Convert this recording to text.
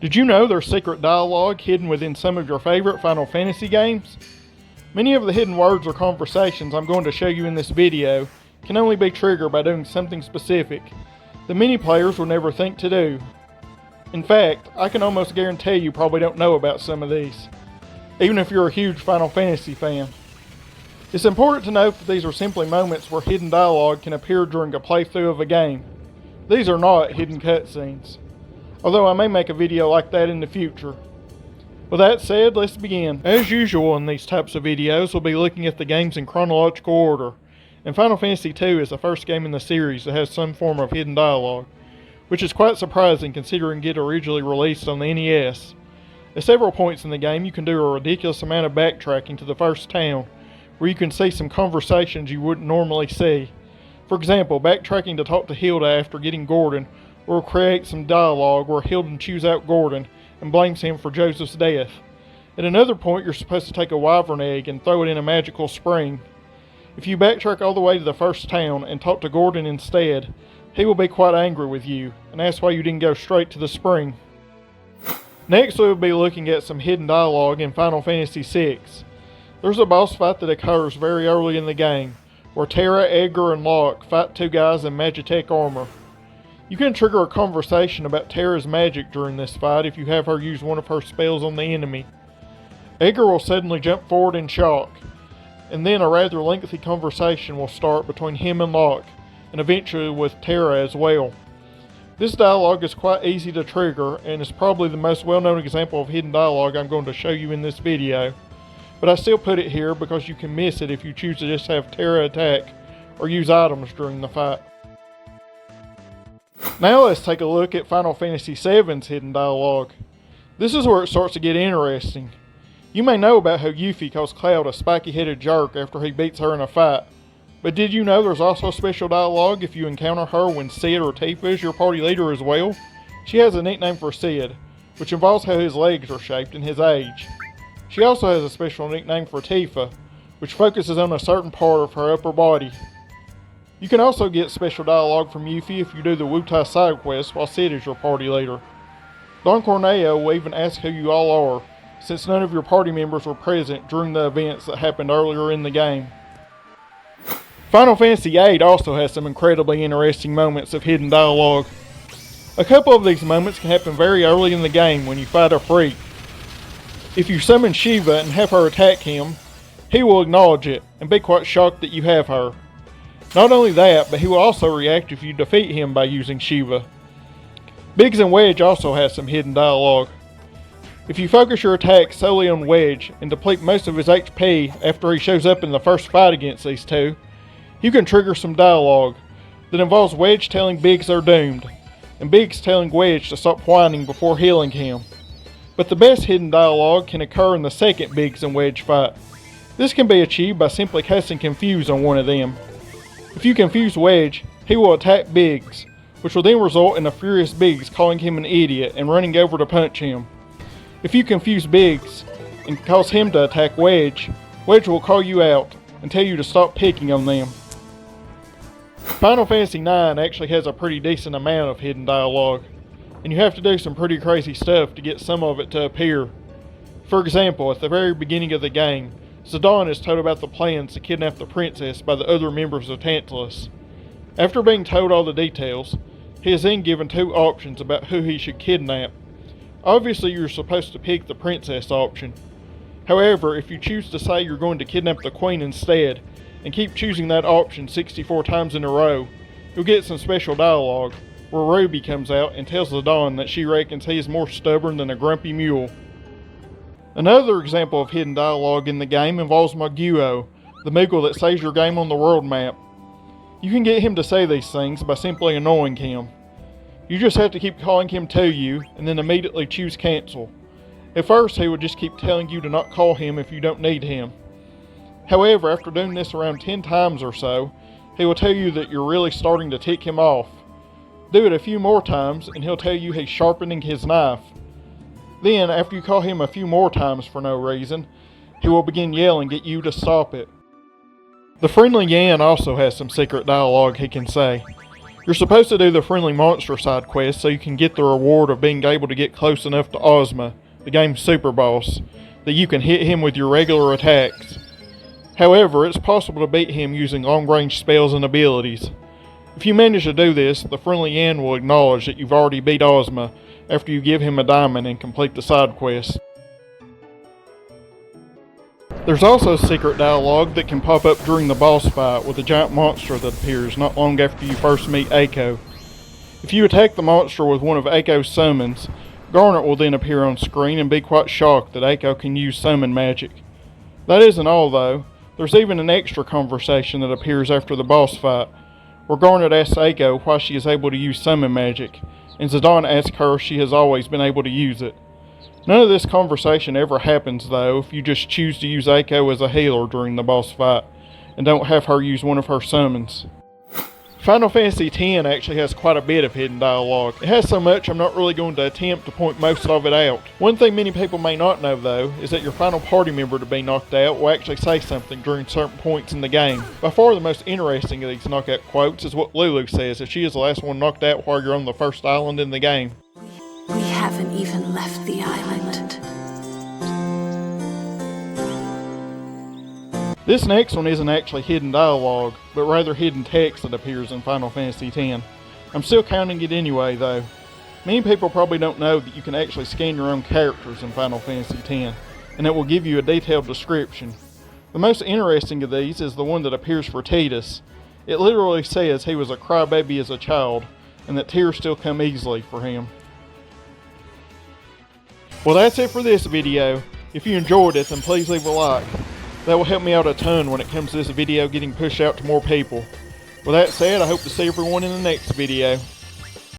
Did you know there's secret dialogue hidden within some of your favorite Final Fantasy games? Many of the hidden words or conversations I'm going to show you in this video can only be triggered by doing something specific that many players will never think to do. In fact, I can almost guarantee you probably don't know about some of these, even if you're a huge Final Fantasy fan. It's important to note that these are simply moments where hidden dialogue can appear during a playthrough of a game. These are not hidden cutscenes, although I may make a video like that in the future. With that said, let's begin. As usual in these types of videos, we'll be looking at the games in chronological order, and Final Fantasy II is the first game in the series that has some form of hidden dialogue, which is quite surprising considering it originally released on the NES. At several points in the game, you can do a ridiculous amount of backtracking to the first town, where you can see some conversations you wouldn't normally see. For example, backtracking to talk to Hilda after getting Gordon will create some dialogue where Hilda chews out Gordon and blames him for Joseph's death. At another point, you're supposed to take a wyvern egg and throw it in a magical spring. If you backtrack all the way to the first town and talk to Gordon instead, he will be quite angry with you and ask why you didn't go straight to the spring. Next, we will be looking at some hidden dialogue in Final Fantasy VI. There's a boss fight that occurs very early in the game, where Terra, Edgar, and Locke fight two guys in Magitech armor. You can trigger a conversation about Terra's magic during this fight if you have her use one of her spells on the enemy. Edgar will suddenly jump forward in shock, and then a rather lengthy conversation will start between him and Locke, and eventually with Terra as well. This dialogue is quite easy to trigger, and is probably the most well-known example of hidden dialogue I'm going to show you in this video. But I still put it here because you can miss it if you choose to just have Terra attack or use items during the fight. Now let's take a look at Final Fantasy VII's hidden dialogue. This is where it starts to get interesting. You may know about how Yuffie calls Cloud a spiky-headed jerk after he beats her in a fight, but did you know there's also special dialogue if you encounter her when Cid or Tifa is your party leader as well? She has a nickname for Cid, which involves how his legs are shaped and his age. She also has a special nickname for Tifa, which focuses on a certain part of her upper body. You can also get special dialogue from Yuffie if you do the Wutai side quest while Cid is your party leader. Don Corneo will even ask who you all are, since none of your party members were present during the events that happened earlier in the game. Final Fantasy VIII also has some incredibly interesting moments of hidden dialogue. A couple of these moments can happen very early in the game when you fight a freak. If you summon Shiva and have her attack him, he will acknowledge it and be quite shocked that you have her. Not only that, but he will also react if you defeat him by using Shiva. Biggs and Wedge also has some hidden dialogue. If you focus your attack solely on Wedge and deplete most of his HP after he shows up in the first fight against these two, you can trigger some dialogue that involves Wedge telling Biggs they're doomed, and Biggs telling Wedge to stop whining before healing him. But the best hidden dialogue can occur in the second Biggs and Wedge fight. This can be achieved by simply casting Confuse on one of them. If you confuse Wedge, he will attack Biggs, which will then result in a furious Biggs calling him an idiot and running over to punch him. If you confuse Biggs and cause him to attack Wedge, Wedge will call you out and tell you to stop picking on them. Final Fantasy IX actually has a pretty decent amount of hidden dialogue, and you have to do some pretty crazy stuff to get some of it to appear. For example, at the very beginning of the game, Zidane is told about the plans to kidnap the princess by the other members of Tantalus. After being told all the details, he is then given two options about who he should kidnap. Obviously you're supposed to pick the princess option. However, if you choose to say you're going to kidnap the queen instead, and keep choosing that option 64 times in a row, you'll get some special dialogue, where Ruby comes out and tells Zidane that she reckons he is more stubborn than a grumpy mule. Another example of hidden dialogue in the game involves Maguo, the Moogle that saves your game on the world map. You can get him to say these things by simply annoying him. You just have to keep calling him to you, and then immediately choose cancel. At first he will just keep telling you to not call him if you don't need him. However, after doing this around 10 times or so, he will tell you that you're really starting to tick him off. Do it a few more times and he'll tell you he's sharpening his knife. Then, after you call him a few more times for no reason, he will begin yelling at you to stop it. The friendly Yan also has some secret dialogue he can say. You're supposed to do the friendly monster side quest so you can get the reward of being able to get close enough to Ozma, the game's super boss, that you can hit him with your regular attacks. However, it's possible to beat him using long-range spells and abilities. If you manage to do this, the friendly Yen will acknowledge that you've already beat Ozma after you give him a diamond and complete the side quest. There's also secret dialogue that can pop up during the boss fight with a giant monster that appears not long after you first meet Eiko. If you attack the monster with one of Eiko's summons, Garnet will then appear on screen and be quite shocked that Eiko can use summon magic. That isn't all though. There's even an extra conversation that appears after the boss fight, where Garnet asks Eiko why she is able to use summon magic, and Zidane asks her if she has always been able to use it. None of this conversation ever happens though if you just choose to use Eiko as a healer during the boss fight, and don't have her use one of her summons. Final Fantasy X actually has quite a bit of hidden dialogue. It has so much I'm not really going to attempt to point most of it out. One thing many people may not know though, is that your final party member to be knocked out will actually say something during certain points in the game. By far the most interesting of these knockout quotes is what Lulu says if she is the last one knocked out while you're on the first island in the game. We haven't even left the island. This next one isn't actually hidden dialogue, but rather hidden text that appears in Final Fantasy X. I'm still counting it anyway though. Many people probably don't know that you can actually scan your own characters in Final Fantasy X, and it will give you a detailed description. The most interesting of these is the one that appears for Tidus. It literally says he was a crybaby as a child, and that tears still come easily for him. Well, that's it for this video. If you enjoyed it, then please leave a like. That will help me out a ton when it comes to this video getting pushed out to more people. With that said, I hope to see everyone in the next video.